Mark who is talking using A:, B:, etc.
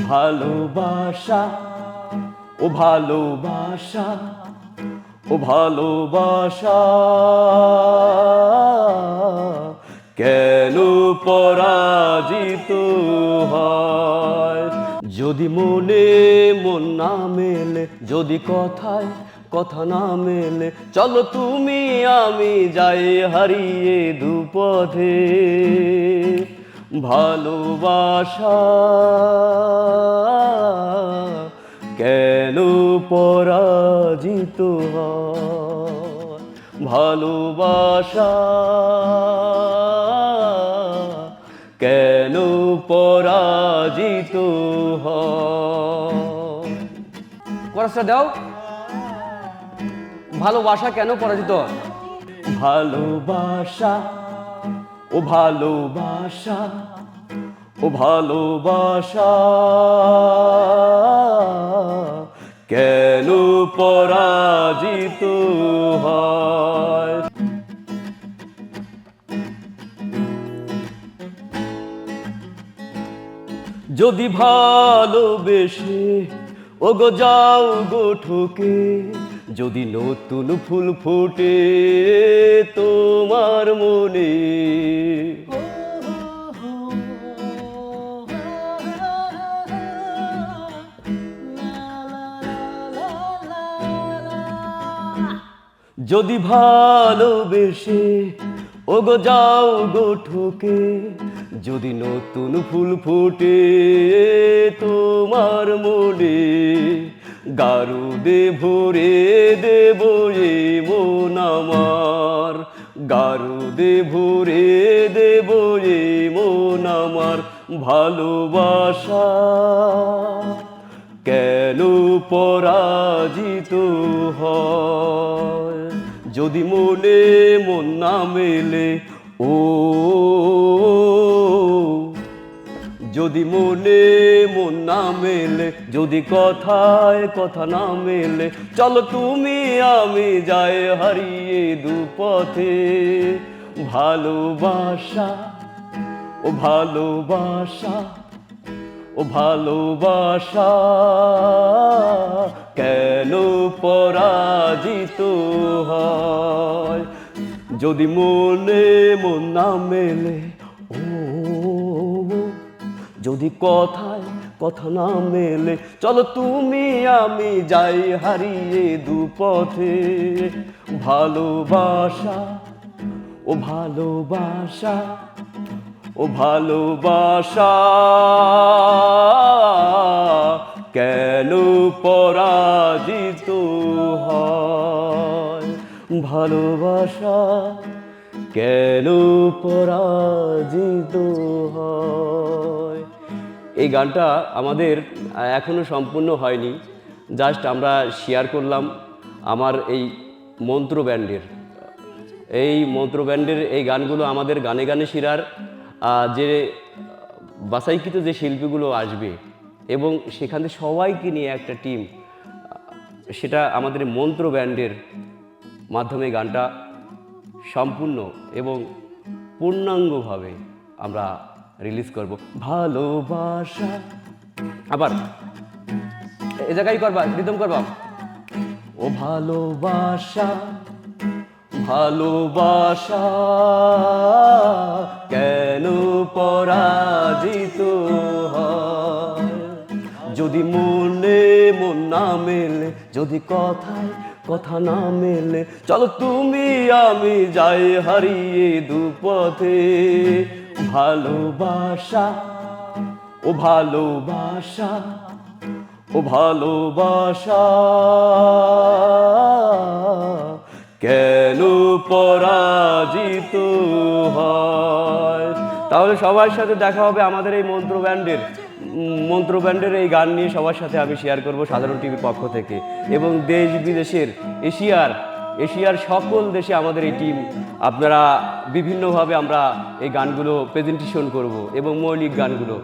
A: ভালোবাসা ও ভালোবাসা ও ভালোবাসা কেন পরাজিত হয়? যদি মনে মন না মেলে, যদি কথায় কথা না মেলে, চলো তুমি আমি যাই হারিয়ে দুপথে। ভালোবাসা কেন পরাজিত হয়? ভালোবাসা কেন পরাজিত হয়?
B: কোরাসটা দাও। ভালোবাসা কেন পরাজিত হয়?
A: ভালোবাসা ও ভালোবাসা ও ভালোবাসা কেন পরাজিত হয়? যদি ভালোবেসে ওগো যাও গো ঠকে, যদি নতুন ফুল ফুটে তোমার মনে, যদি ভালোবেসে ওগো যাও গো ঠকে, যদি নতুন ফুল ফুটে তোমার মনে, গারুদে ভরে দেব এ মন আমার, গারুদে ভরে দেব এ মন আমার। ভালোবাসা কেন পরাজিত হয়? যদি মনে মন না মেলে, ও যদি মনে মন না মেলে, যদি কথায় কথা না মেলে, চলো তুমি আমি যাই হারিয়ে দুপথে। ভালোবাসা ও ভালোবাসা ও ভালোবাসা কেন পরাজিত হয়? যদি মনে মন না মেলে, ও যদি কথায় কথা না মেলে, চলো তুমি আমি যাই হারিয়ে দুপথে। ভালোবাসা ও ভালোবাসা ও ভালোবাসা কেন পরাজিত হয়? ভালোবাসা কেন পরাজিত হয়? এই গানটা আমাদের এখনো সম্পূর্ণ হয়নি, জাস্ট আমরা শেয়ার করলাম আমার এই মন্ত্র ব্যান্ডের। এই মন্ত্র ব্যান্ডের এই গানগুলো আমাদের গানে গানে শিরার যে বাছাইকৃত যে শিল্পীগুলো আসবে এবং সেখান থেকে সবাইকে নিয়ে একটা টিম, সেটা আমাদের মন্ত্র ব্যান্ডের মাধ্যমে গানটা সম্পূর্ণ এবং পূর্ণাঙ্গভাবে আমরা রিলিজ করব। ভালোবাসা, আবার এ জায়গায় করবা, রিদম করবা। ও ভালোবাসা ভালোবাসা কেন পরাজিত হয়? যদি মনে মন না মেলে, যদি কথায় কথা না মেলে, চলো তুমি আমি যাই হারিয়ে দুপথে। ভালোবাসা ও ভালোবাসা ও ভালোবাসা কেন পরাজিত হয়? তাহলে সবার সাথে দেখা হবে আমাদের এই মন্ত্র ব্যান্ডের এই গান নিয়ে সবার সাথে আমি শেয়ার করব সাধারণ টিভির পক্ষ থেকে, এবং দেশ বিদেশের এশিয়ার সকল দেশে আমাদের এই টিম, আপনারা বিভিন্নভাবে আমরা এই গানগুলো প্রেজেন্টেশন করব এবং মৌলিক গানগুলো